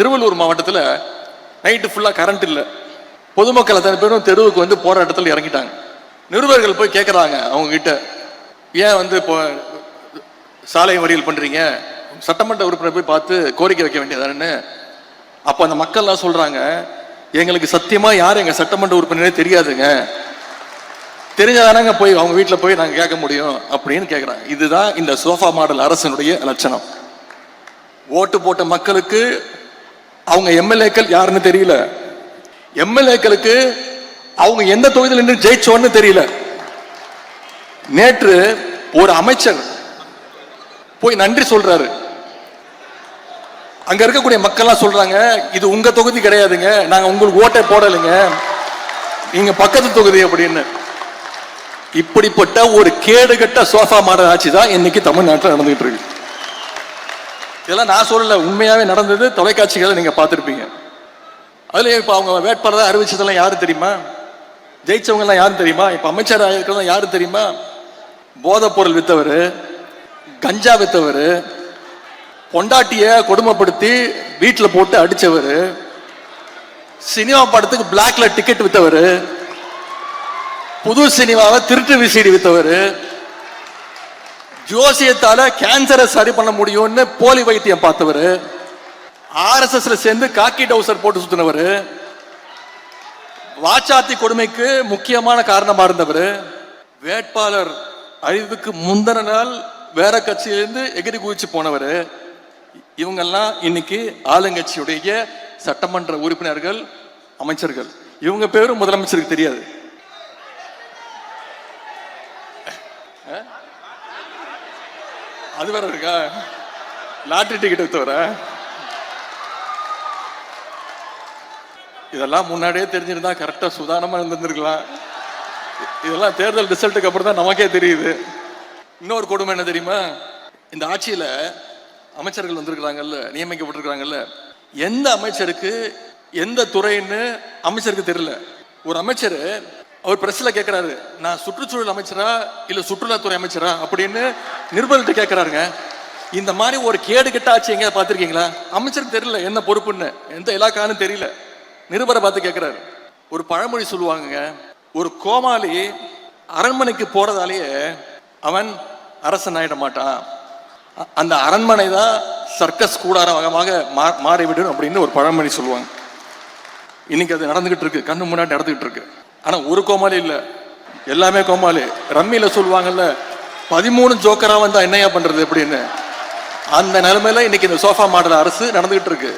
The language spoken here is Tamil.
திருவள்ளூர் மாவட்டத்தில் நைட்டு ஃபுல்லாக கரண்ட் இல்லை. பொதுமக்கள் அத்தனை பேரும் தெருவுக்கு வந்து போராட்டத்தில் இறங்கிட்டாங்க. நிருபர்கள் போய் கேட்குறாங்க அவங்க கிட்ட, ஏன் வந்து இப்போ சாலை மறியல் பண்ணுறீங்க, சட்டமன்ற உறுப்பினர் போய் பார்த்து கோரிக்கை வைக்க வேண்டியதானு. அப்போ அந்த மக்கள்லாம் சொல்கிறாங்க, எங்களுக்கு சத்தியமாக யார் எங்கள் சட்டமன்ற உறுப்பினரே தெரியாதுங்க, தெரிஞ்சதானாங்க போய் அவங்க வீட்டில் போய் நாங்கள் கேட்க முடியும் அப்படின்னு கேட்குறாங்க. இதுதான் இந்த சோஃபா மாடல் அரசனுடைய லட்சணம். ஓட்டு போட்ட மக்களுக்கு அவங்க எம்எல்ஏக்கள் யாருன்னு தெரியல, எம்எல்ஏக்களுக்கு அவங்க எந்த தொகுதியில் நின்று ஜெயிச்சோன்னு தெரியல. நேற்று ஒரு அமைச்சர் போய் நன்றி சொல்றாரு. அங்க இருக்கக்கூடிய மக்கள்லாம் சொல்றாங்க, இது உங்க தொகுதி கிடையாதுங்க, நாங்க உங்களுக்கு ஓட்டை போடலைங்க, நீங்க பக்கத்து தொகுதி அப்படின்னு. இப்படிப்பட்ட ஒரு கேடுகட்ட சோஃபா மாடல் ஆட்சி தான் இன்னைக்கு தமிழ்நாட்டில் நடந்துகிட்டு இருக்கு. இதெல்லாம் நான் சொல்லல, உண்மையாவே நடந்தது. தொலைக்காட்சிகளை நீங்க பார்த்துருப்பீங்க. அதுல இப்ப அவங்க வேட்பாளராக அறிவிச்சதெல்லாம் யாரு தெரியுமா, ஜெயிச்சவங்க எல்லாம் யாரு தெரியுமா, இப்ப அமைச்சராக இருக்கிறதா யாரு தெரியுமா, போதைப் பொருள் வித்தவர், கஞ்சா வித்தவர், பொண்டாட்டிய கொடுமைப்படுத்தி வீட்டில் போட்டு அடிச்சவர், சினிமா படத்துக்கு பிளாக்ல டிக்கெட் வித்தவர், புது சினிமாவை திருட்டு விசிடி வித்தவர், ஜோசியத்தால கேன்சரை சரி பண்ண முடியும்னு போலி வைத்தியம் பார்த்தவர், RSSல சேர்ந்து காக்கி டவுசர் போட்டு சுத்தினவர், வாச்சாத்தி கொடுமைக்கு முக்கியமான காரணமா இருந்தவர், வேட்பாளர் அறிவுக்கு முந்தின நாள் வேற கட்சியிலிருந்து எகிரி குதிச்சு போனவர். இவங்கெல்லாம் இன்னைக்கு ஆளுங்கட்சியுடைய சட்டமன்ற உறுப்பினர்கள், அமைச்சர்கள். இவங்க பேரும் முதலமைச்சருக்கு தெரியாது. அது வேற இருக்கா, லாட்டரி டிக்கெட் வித்தவர. இதெல்லாம் முன்னாடியே தெரிஞ்சிருந்தா கரெக்டா சுதாரணமா இருந்திருக்கலாம். இதெல்லாம் தேர்தல் ரிசல்ட்டுக்கு அப்புறம் தான் நமக்கே தெரியுது. இன்னொரு கொடுமை என்ன தெரியுமா, இந்த ஆட்சியில அமைச்சர்கள் வந்திருக்கிறாங்கல்ல, நியமிக்கப்பட்டிருக்கிறாங்கல்ல, எந்த அமைச்சருக்கு எந்த துறைன்னு அமைச்சருக்கு தெரியல. ஒரு அமைச்சர் அவர் பிரஸ்ல கேட்கிறாரு, நான் சுற்றுச்சூழல் அமைச்சரா இல்ல சுற்றுலாத்துறை அமைச்சரா அப்படின்னு நிருபர்கிட்ட கேட்கிறாருங்க. இந்த மாதிரி ஒரு கேடு கெட்ட ஆட்சி எங்கேயா பார்த்திருக்கீங்களா? அமைச்சருக்கு தெரியல என்ன பொறுப்புன்னு, எந்த இலாக்கான்னு தெரியல, நிருபரை பார்த்து கேட்கிறாரு. ஒரு பழமொழி சொல்லுவாங்க, ஒரு கோமாளி அரண்மனைக்கு போறதாலேயே அவன் அரசன் ஆயிட மாட்டான், அந்த அரண்மனை தான் சர்க்கஸ் கூடாரமாக மாறிவிடும் அப்படின்னு ஒரு பழமொழி சொல்லுவாங்க. இன்னைக்கு அது நடந்துகிட்டு இருக்கு, கண்ணு முன்னாடி நடந்துகிட்டு இருக்கு. ஆனா ஒரு கோமாளி இல்ல, எல்லாமே கோமாளி. ரம்மியில சொல்லுவாங்கல்ல, 13 ஜோக்கரா வந்தா என்னையா பண்றது அப்படின்னு, அந்த நிலைமையில இன்னைக்கு இந்த சோஃபா மாடல் அரசு நடந்துகிட்டு இருக்கு.